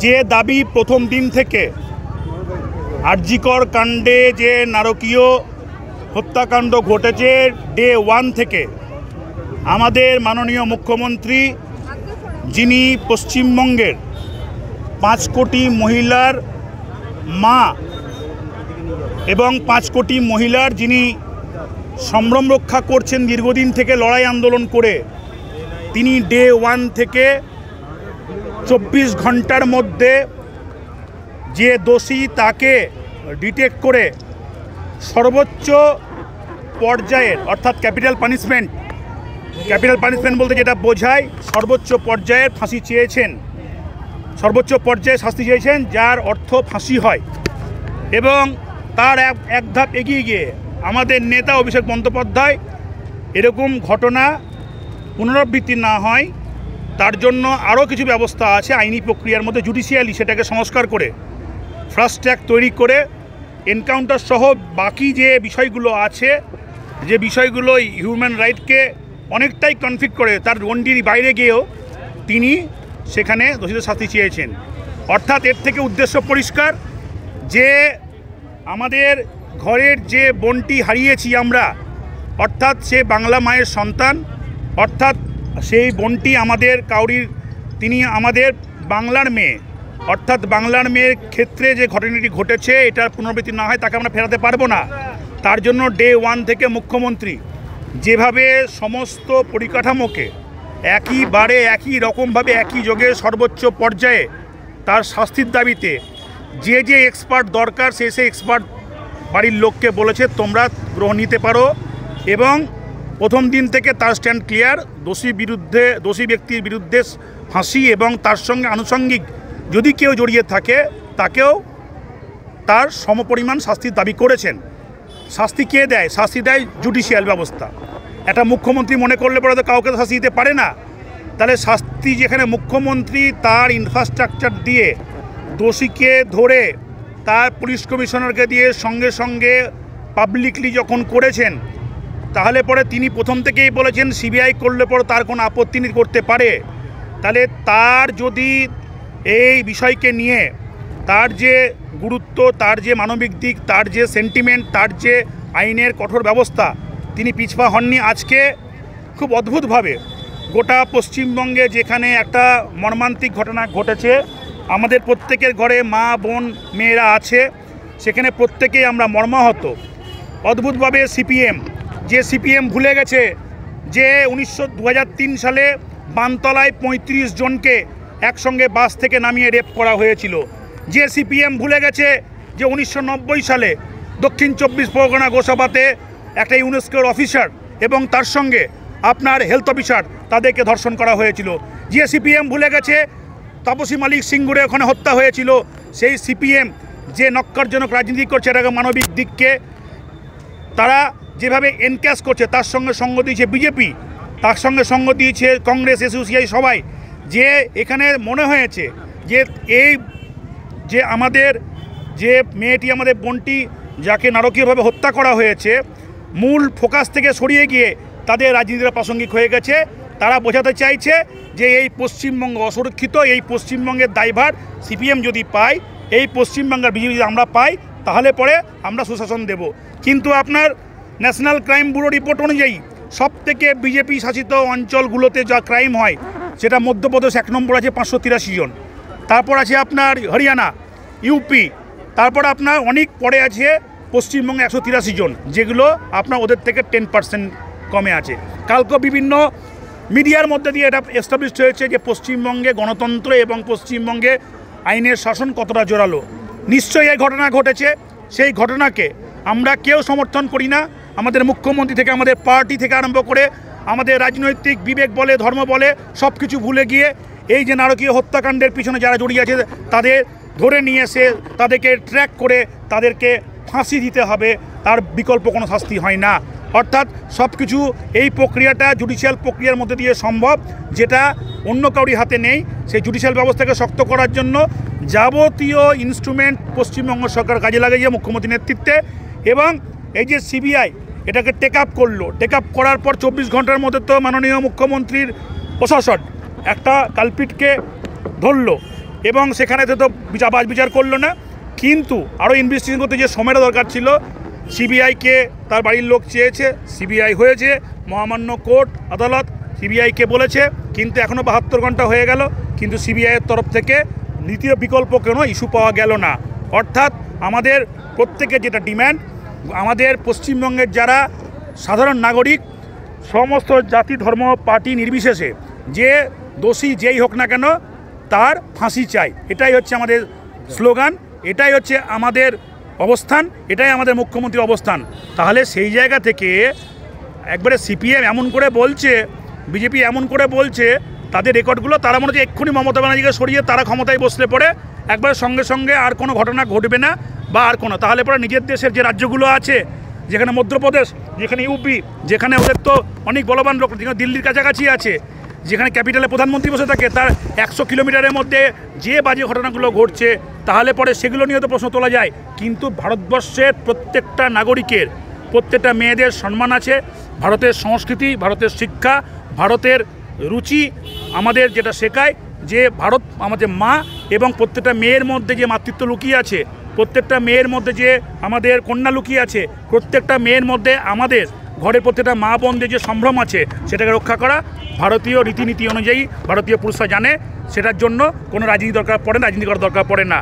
যে দাবি প্রথম দিন থেকে আরজিকর কাণ্ডে যে নারকীয় হত্যাকাণ্ড ঘটেছে ডে 1 থেকে আমাদের মাননীয় মুখ্যমন্ত্রী, যিনি পশ্চিমবঙ্গের 5 কোটি মহিলার মা এবং 5 কোটি মহিলার যিনি সম্ভ্রম রক্ষা করছেন দীর্ঘদিন থেকে লড়াই আন্দোলন করে, তিনি ডে 1 থেকে 24 ঘন্টার মধ্যে যে দোষী তাকে ডিটেক্ট করে সর্বোচ্চ পর্যায়ের অর্থাৎ ক্যাপিটাল পানিশমেন্ট বলতে যেটা বোঝায় সর্বোচ্চ পর্যায়ের ফাঁসি চেয়েছেন, সর্বোচ্চ পর্যায়ে শাস্তি চেয়েছেন, যার অর্থ ফাঁসি হয়। এবং তার এক ধাপ এগিয়ে গিয়ে আমাদের নেতা অভিষেক বন্দ্যোপাধ্যায় এরকম ঘটনা পুনরাবৃত্তি না হয় তার জন্য আরও কিছু ব্যবস্থা আছে আইনি প্রক্রিয়ার মধ্যে, জুডিশিয়ালি সেটাকে সংস্কার করে ফাস্ট ট্র্যাক তৈরি করে এনকাউন্টার সহ বাকি যে বিষয়গুলো আছে, যে বিষয়গুলো হিউম্যান রাইটকে অনেকটাই কনফ্লিক্ট করে, তার গণ্ডির বাইরে গিয়েও তিনি সেখানে দোষীদের শাস্তি চেয়েছেন। অর্থাৎ এর থেকে উদ্দেশ্য পরিষ্কার যে আমাদের ঘরের যে বোনটি হারিয়েছি আমরা, অর্থাৎ সে বাংলা মায়ের সন্তান, অর্থাৎ সেই বোনটি আমাদের কাউরির, তিনি আমাদের বাংলার মেয়ে, অর্থাৎ বাংলার মেয়ের ক্ষেত্রে যে ঘটনাটি ঘটেছে এটার পুনরাবৃত্তি না হয় তাকে আমরা ফেরাতে পারবো না। তার জন্য ডে 1 থেকে মুখ্যমন্ত্রী যেভাবে সমস্ত পরিকাঠামোকে একইবারে একই রকমভাবে একই যোগে সর্বোচ্চ পর্যায়ে তার শাস্তির দাবিতে যে এক্সপার্ট দরকার সে এক্সপার্ট বাড়ির লোককে বলেছে তোমরা গ্রহণ নিতে পারো, এবং প্রথম দিন থেকে তার স্ট্যান্ড ক্লিয়ার, দোষী ব্যক্তির বিরুদ্ধে ফাঁসি এবং তার সঙ্গে আনুষঙ্গিক যদি কেউ জড়িয়ে থাকে তাকেও তার সমপরিমাণ শাস্তির দাবি করেছেন। শাস্তি কে দেয়? শাস্তি দেয় জুডিশিয়াল ব্যবস্থা। একটা মুখ্যমন্ত্রী মনে করলে পরে তো কাউকে শাস্তি দিতে পারে না। তাহলে শাস্তি যেখানে মুখ্যমন্ত্রী তার ইনফ্রাস্ট্রাকচার দিয়ে দোষীকে ধরে তার পুলিশ কমিশনারকে দিয়ে সঙ্গে সঙ্গে পাবলিকলি যখন করেছেন, তাহলে পরে তিনি প্রথম থেকেই বলেছেন সিবিআই করলে পরে তার কোনো আপত্তি করতে পারে। তাহলে তার যদি এই বিষয়কে নিয়ে তার যে গুরুত্ব, তার যে মানবিক দিক, তার যে সেন্টিমেন্ট, তার যে আইনের কঠোর ব্যবস্থা, তিনি পিছপা হননি। আজকে খুব অদ্ভুতভাবে গোটা পশ্চিমবঙ্গে যেখানে একটা মর্মান্তিক ঘটনা ঘটেছে, আমাদের প্রত্যেকের ঘরে মা বোন মেয়েরা আছে, সেখানে প্রত্যেকেই আমরা মর্মাহত। অদ্ভুতভাবে সিপিএম ভুলে গেছে যে 2003 সালে বানতলায় 35 জনকে একসঙ্গে বাস থেকে নামিয়ে রেপ করা হয়েছিল। যে সিপিএম ভুলে গেছে যে 1990 সালে দক্ষিণ 24 পরগনা গোসাবাতে একটা ইউনেস্কোর অফিসার এবং তার সঙ্গে আপনার হেলথ অফিসার তাদেরকে ধর্ষণ করা হয়েছিল। যে সিপিএম ভুলে গেছে তাপসী মালিক সিঙ্গুরে ওখানে হত্যা হয়েছিল। সেই সিপিএম যে নক্কারজনক রাজনীতি করছে, এটাকে মানবিক দিককে তারা যেভাবে এনক্যাশ করছে, তার সঙ্গে সঙ্গ দিয়েছে বিজেপি, তার সঙ্গে সঙ্গ দিয়েছে কংগ্রেস, এসইউসিআই সবাই। যে এখানে মনে হয়েছে যে এই যে আমাদের যে মেয়েটি, আমাদের বোনটি যাকে নারকীয়ভাবে হত্যা করা হয়েছে, মূল ফোকাস থেকে সরিয়ে গিয়ে তাদের রাজনীতিরা প্রাসঙ্গিক হয়ে গেছে। তারা বোঝাতে চাইছে যে এই পশ্চিমবঙ্গ অসুরক্ষিত, এই পশ্চিমবঙ্গের দায়ভার সিপিএম যদি পায়, এই পশ্চিমবঙ্গের বিজেপি যদি আমরা পাই, তাহলে পরে আমরা সুশাসন দেব। কিন্তু আপনার ন্যাশনাল ক্রাইম ব্যুরো রিপোর্ট অনুযায়ী সবথেকে বিজেপি শাসিত অঞ্চলগুলোতে যা ক্রাইম হয় সেটা মধ্যপ্রদেশ 1 নম্বর আছে 583 জন, তারপর আছে আপনার হরিয়ানা, ইউপি, তারপর আপনার অনেক পরে আছে পশ্চিমবঙ্গে 183 জন, যেগুলো আপনার ওদের থেকে 10% কমে আছে। কালকে বিভিন্ন মিডিয়ার মধ্যে দিয়ে এটা এস্টাবলিশড হয়েছে যে পশ্চিমবঙ্গে গণতন্ত্র এবং পশ্চিমবঙ্গে আইনের শাসন কতটা জোরালো। নিশ্চয়ই এই ঘটনা ঘটেছে, সেই ঘটনাকে আমরা কেউ সমর্থন করি না। আমাদের মুখ্যমন্ত্রী থেকে, আমাদের পার্টি থেকে আরম্ভ করে আমাদের রাজনৈতিক বিবেক বলে, ধর্ম বলে সব কিছু ভুলে গিয়ে এই যে নারকীয় হত্যাকাণ্ডের পিছনে যারা জড়িয়ে আছে তাদের ধরে নিয়ে এসে তাদেরকে ট্র্যাক করে তাদেরকে ফাঁসি দিতে হবে, তার বিকল্প কোনো শাস্তি হয় না। অর্থাৎ সব কিছু এই প্রক্রিয়াটা জুডিশিয়াল প্রক্রিয়ার মধ্যে দিয়ে সম্ভব, যেটা অন্য কাউরি হাতে নেই। সেই জুডিশিয়াল ব্যবস্থাকে শক্ত করার জন্য যাবতীয় ইনস্ট্রুমেন্ট পশ্চিমবঙ্গ সরকার কাজে লাগিয়েছে মুখ্যমন্ত্রীর নেতৃত্বে। এবং এই যে সিবিআই এটাকে টেক আপ করলো, টেক আপ করার পর 24 ঘন্টার মধ্যে তো মাননীয় মুখ্যমন্ত্রীর প্রশাসন একটা কালপিটকে ধরলো, এবং সেখানে তো বাজ বিচার করলো না। কিন্তু আরও ইনভেস্টিগেশন করতে যে সময়টা দরকার ছিল, সিবিআইকে তার বাড়ির লোক চেয়েছে, সিবিআই হয়েছে, মহামান্য কোর্ট আদালত সিবিআইকে বলেছে, কিন্তু এখনও 72 ঘন্টা হয়ে গেল, কিন্তু সিবিআইয়ের তরফ থেকে দ্বিতীয় বিকল্প কোনো ইস্যু পাওয়া গেল না। অর্থাৎ আমাদের প্রত্যেকের যেটা ডিম্যান্ড, আমাদের পশ্চিমবঙ্গের যারা সাধারণ নাগরিক, সমস্ত জাতি ধর্ম পার্টি নির্বিশেষে যে দোষী যেই হোক না কেন তার ফাঁসি চাই, এটাই হচ্ছে আমাদের স্লোগান, এটাই হচ্ছে আমাদের অবস্থান, এটাই আমাদের মুখ্যমন্ত্রীর অবস্থান। তাহলে সেই জায়গা থেকে একবারে সিপিএম এমন করে বলছে, বিজেপি এমন করে বলছে, তাদের রেকর্ডগুলো তারা মনে হচ্ছে এক্ষুনি মমতা ব্যানার্জিকে সরিয়ে তারা ক্ষমতায় বসলে পড়ে একবারে সঙ্গে সঙ্গে আর কোনো ঘটনা ঘটবে না বা আর কোনো, তাহলে পরে নিজের দেশের যে রাজ্যগুলো আছে, যেখানে মধ্যপ্রদেশ, যেখানে ইউপি, যেখানে ওদের তো অনেক বলবান লোক, যেখানে দিল্লির কাছাকাছি আছে, যেখানে ক্যাপিটালে প্রধানমন্ত্রী বসে থাকে, তার 100 কিলোমিটারের মধ্যে যে বাজে ঘটনাগুলো ঘটছে, তাহলে পরে সেগুলো নিয়ে তো প্রশ্ন তোলা যায়। কিন্তু ভারতবর্ষের প্রত্যেকটা নাগরিকের, প্রত্যেকটা মেয়েদের সম্মান আছে, ভারতের সংস্কৃতি, ভারতের শিক্ষা, ভারতের রুচি আমাদের যেটা শেখায় যে ভারত আমাদের মা, এবং প্রত্যেকটা মেয়ের মধ্যে যে মাতৃত্ব লুকিয়ে আছে, প্রত্যেকটা মেয়ের মধ্যে যে আমাদের কন্যা লুকিয়ে আছে, প্রত্যেকটা মেয়ের মধ্যে আমাদের ঘরের প্রত্যেকটা মা বোনদের যে সম্ভ্রম আছে, সেটাকে রক্ষা করা ভারতীয় রীতিনীতি অনুযায়ী ভারতীয় পুরুষরা জানে। সেটার জন্য কোনো রাজনীতি করার দরকার পড়ে না।